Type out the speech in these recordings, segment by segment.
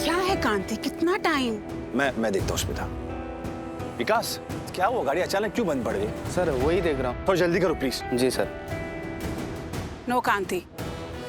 क्या है कांति, कितना टाइम? मैं देखता हूँ स्मिता। विकास, क्या वो गाड़ी अचानक क्यों बंद पड़ गई? सर वही देख रहा हूँ। थोड़ा जल्दी करो प्लीज। जी सर। नो कांति,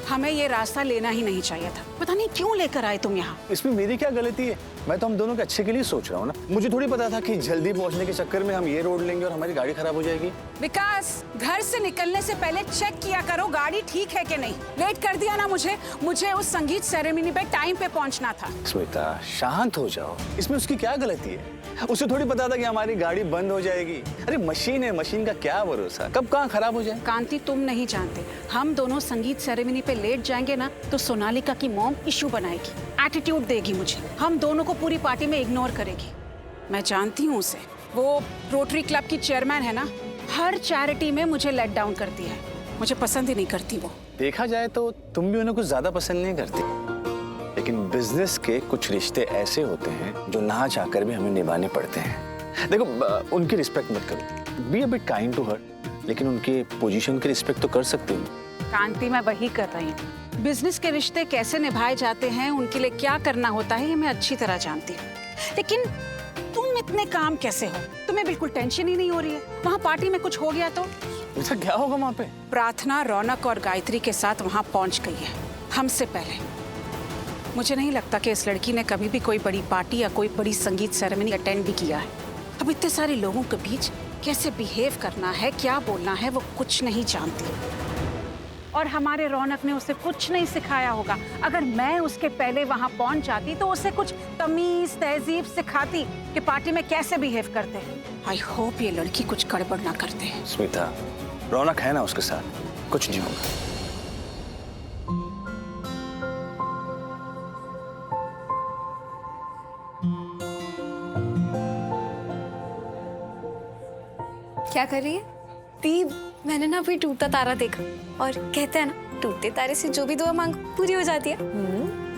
हमें ये रास्ता लेना ही नहीं चाहिए था। पता नहीं क्यों लेकर आए तुम यहाँ। इसमें मेरी क्या गलती है? मैं तो हम दोनों के अच्छे के लिए सोच रहा हूँ ना। मुझे थोड़ी पता था कि जल्दी पहुँचने के चक्कर में हम ये रोड लेंगे और हमारी गाड़ी खराब हो जाएगी। विकास, घर से निकलने से पहले चेक किया करो गाड़ी ठीक है कि नहीं। लेट कर दिया ना मुझे उस संगीत सेरेमनी पे टाइम पे पहुंचना था। स्मिता शांत हो जाओ, इसमें उसकी क्या गलती है? उसे थोड़ी पता था कि हमारी गाड़ी बंद हो जाएगी। अरे मशीन है, मशीन का क्या भरोसा, कब कहाँ खराब हो जाए। कांति, तुम नहीं जानते, हम दोनों संगीत सेरेमनी पे लेट जाएंगे ना तो सोनालिका की मॉम इशू बनाएगी, एटीट्यूड देगी मुझे, हम दोनों को पूरी पार्टी में इग्नोर करेगी। मैं जानती हूँ उसे, वो रोटरी क्लब की चेयरमैन है ना, हर चैरिटी में मुझे लेट डाउन करती है। मुझे पसंद ही नहीं करती वो। देखा जाए तो तुम भी उन्हें कुछ ज्यादा पसंद नहीं करती, लेकिन बिजनेस के कुछ रिश्ते ऐसे होते हैं जो ना चाहकर भी हमें निभाने पड़ते हैं। देखो, उनकी रिस्पेक्ट मत करो, be a bit kind to her, लेकिन उनके पोजीशन की रिस्पेक्ट तो कर सकते हो। कांति, मैं वही कर रही हूँ। बिजनेस के रिश्ते कैसे निभाए जाते हैं, उनके लिए क्या करना होता है, ये मैं अच्छी तरह जानती हूँ। लेकिन तुम इतने काम कैसे हो? तुम्हें बिल्कुल टेंशन ही नहीं हो रही है? वहाँ पार्टी में कुछ हो गया तो ऐसा क्या होगा वहाँ पे? प्रार्थना, रौनक और गायत्री के साथ वहाँ पहुँच गई है हमसे पहले। मुझे नहीं लगता कि इस लड़की ने कभी भी कोई बड़ी पार्टी या कोई बड़ी संगीत सेरेमनी अटेंड भी किया है। अब इतने सारे लोगों के बीच कैसे बिहेव करना है, क्या बोलना है, वो कुछ नहीं जानती। और हमारे रौनक ने उसे कुछ नहीं सिखाया होगा। अगर मैं उसके पहले वहां पहुंच जाती तो उसे कुछ तमीज तहजीब सिखाती कि पार्टी में कैसे बिहेव करते हैं। आई होप ये लड़की कुछ गड़बड़ ना करते। स्मिता, रौनक है ना उसके साथ, कुछ नहीं होगा। क्या कर रही है? दी, मैंने ना अभी टूटता तारा देखा और कहते हैं ना, टूटते तारे से जो भी दुआ मांगो पूरी हो जाती है।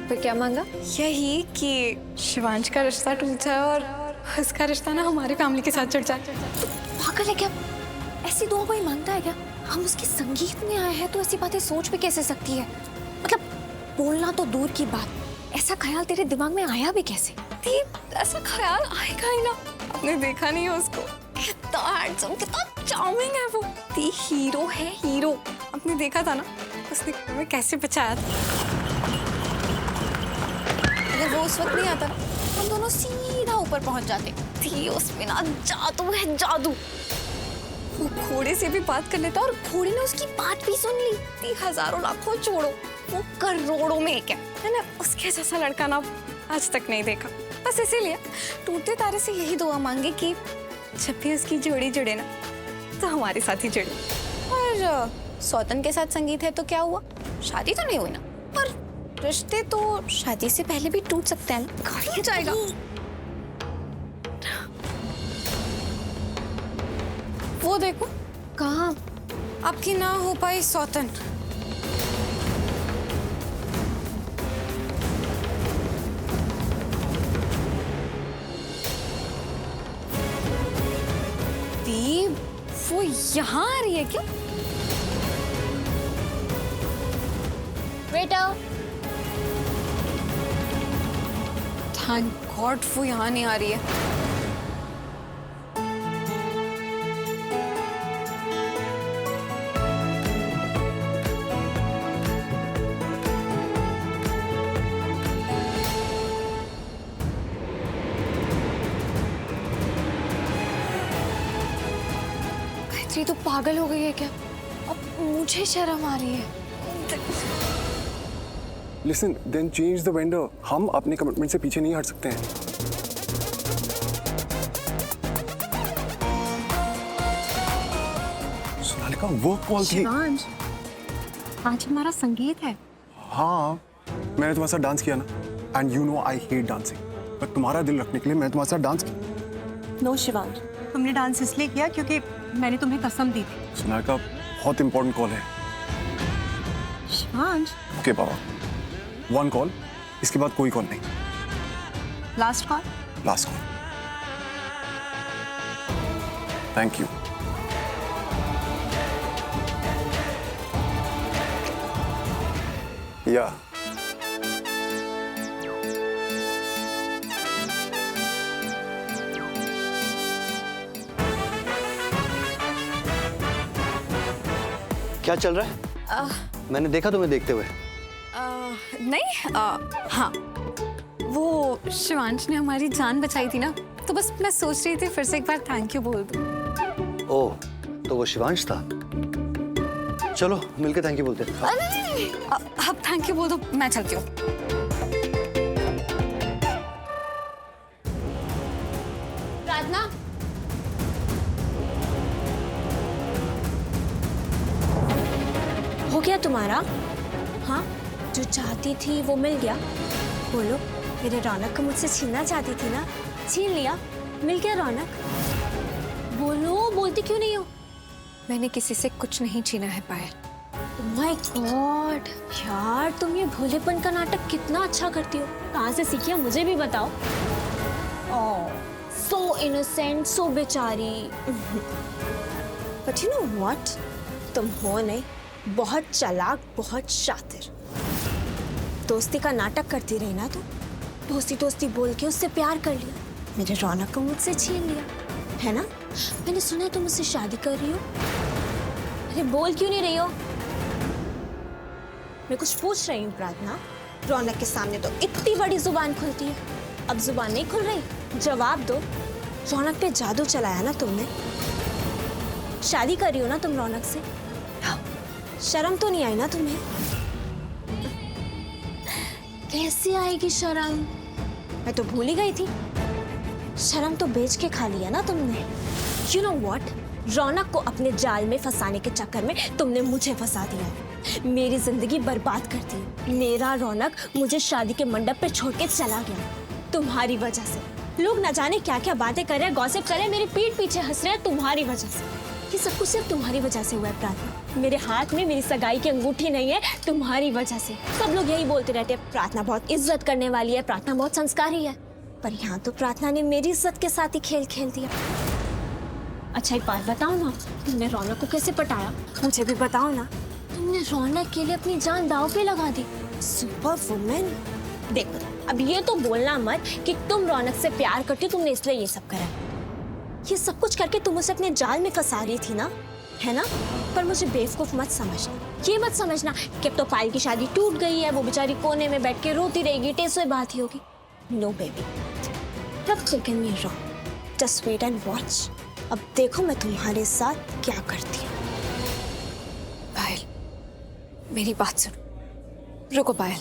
फिर क्या मांगा? यही कि शिवांश का रिश्ता टूट जाए और उसका रिश्ता ना हमारी फैमिली के साथ जुड़ जाए। पागल है क्या? ऐसी दुआ कोई मांगता है क्या? हम उसके संगीत में आए हैं तो ऐसी बातें सोच भी कैसे सकती है? मतलब बोलना तो दूर की बात, ऐसा ख्याल तेरे दिमाग में आया भी कैसे? दी, ऐसा ख्याल आएगा ही ना। आपने देखा नहीं है उसको? कितना हैंडसम, कितना चार्मिंग है वो। दी, हीरो है, हीरो। आपने देखा था ना उसने हमें कैसे बचाया था। अगर वो उस वक्त नहीं आता हम दोनों सीधा ऊपर पहुंच जाते। दी, उसमें ना जादू है, जादू। वो घोड़े से भी बात कर लेता और घोड़े ने उसकी बात भी सुन ली। दी, हजारों लाखों छोड़ो, वो करोड़ों में एक है। मैंने उसके जैसा लड़का ना आज तक नहीं देखा। बस इसीलिए टूटते तारे से यही दुआ मांगे कि जब भी उसकी जोड़ी जुड़े ना तो हमारे साथ ही जुड़े। और सौतन के साथ संगीत है तो क्या हुआ? शादी तो नहीं हुई ना, पर रिश्ते तो शादी से पहले भी टूट सकते हैं ना। कहाँ जाएगा? वो देखो, कहाँ आपकी ना हो पाई सौतन। वो यहाँ आ रही है क्या? बेटा, थैंक गॉड वो यहाँ नहीं आ रही है। तो पागल हो गई है क्या? अब मुझे शर्म आ रही है। Listen, then change the vendor. हम अपने कमिटमेंट से पीछे नहीं हट सकते हैं। सोनालिका, वो कॉल थी। शिवांश, आज हमारा संगीत है। हाँ, मैंने तुम्हारे साथ डांस किया ना। And you know I hate dancing. पर तुम्हारा दिल रखने के लिए मैं तुम्हारे साथ डांस किया। नो शिवांश, हमने डांस इसलिए किया क्योंकि मैंने तुम्हें कसम दी थी। सोनालिका, बहुत इंपॉर्टेंट कॉल है। शिवांश। ओके बाबा, 1 कॉल, इसके बाद कोई कॉल नहीं। Last call. Last call. Thank you. या क्या चल रहा है? मैंने देखा तुम्हें देखते हुए। नहीं हाँ, वो शिवांश ने हमारी जान बचाई थी ना, तो बस मैं सोच रही थी फिर से एक बार थैंक यू बोल दूं। ओह, तो वो शिवांश था। चलो मिलके थैंक यू बोलते हैं। नहीं, अब थैंक यू बोल दो, मैं चलती हूँ। प्रार्थना, हो गया तुम्हारा? हाँ, जो चाहती थी वो मिल गया। बोलो, मेरे रौनक को मुझसे छीनना चाहती थी ना, छीन लिया, मिल गया रौनक। बोलो, बोलती क्यों नहीं हो? मैंने किसी से कुछ नहीं छीना है पायल। माय गॉड यार, तुम ये भोलेपन का नाटक कितना अच्छा करती हो। कहाँ से सीखी है मुझे भी बताओ। ओह, सो इनोसेंट, सो बेचारी। बट यू नो व्हाट, तुम हो नहीं, बहुत चालाक, बहुत शातिर। दोस्ती का नाटक करती रही ना तुम, दोस्ती दोस्ती बोल के उससे प्यार कर लिया, मेरे रौनक को मुझसे छीन लिया, है ना? मैंने सुना तुम मुझसे शादी कर रही हो। अरे बोल क्यों नहीं रही हो? मैं कुछ पूछ रही हूँ प्रार्थना। रौनक के सामने तो इतनी बड़ी जुबान खुलती है, अब जुबान नहीं खुल रही? जवाब दो। रौनक पे जादू चलाया ना तुमने? शादी कर रही हो ना तुम रौनक से? शर्म तो नहीं आई ना तुम्हें? कैसे आएगी शर्म? मैं तो भूल ही गई थी। शर्म तो बेच के खा लिया ना तुमने। You know what? रौनक को अपने जाल में फंसाने के चक्कर में तुमने मुझे फंसा दिया है। मेरी जिंदगी बर्बाद कर दी। मेरा रौनक मुझे शादी के मंडप पे छोड़ के चला गया तुम्हारी वजह से। लोग न जाने क्या क्या बातें कर रहे हैं, गॉसिप कर रहे हैं, मेरी पीठ पीछे हंस रहे हैं तुम्हारी वजह से। ये सब कुछ सिर्फ तुम्हारी वजह से हुआ है प्रार्थना। मेरे हाथ में मेरी सगाई की अंगूठी नहीं है तुम्हारी वजह से। सब लोग यही बोलते रहते हैं, प्रार्थना बहुत इज्जत करने वाली है, प्रार्थना बहुत संस्कारी है। पर यहाँ तो प्रार्थना ने मेरी इज्जत के साथ ही खेल खेल दिया। अच्छा एक बात बताओ ना, तुमने रौनक को कैसे पटाया? मुझे भी बताओ ना। तुमने रौनक के लिए अपनी जान दांव पे लगा दी। Super women. देखो, अब ये तो बोलना मत कि तुम रौनक से प्यार करती हो, तुमने इसलिए ये सब करा। ये सब कुछ करके तुम उसे अपने जाल में फंसा रही थी ना, है ना? पर मुझे बेवकूफ मत समझना। ये मत समझना कि अब तो पायल की शादी टूट गई है, वो बेचारी कोने में बैठ के रोती रहेगी, टेसों बात ही होगी। नो बेबी, तब taken me wrong. Just wait and watch. अब देखो मैं तुम्हारे साथ क्या करती हूँ। पायल, मेरी बात सुनो। रुको पायल,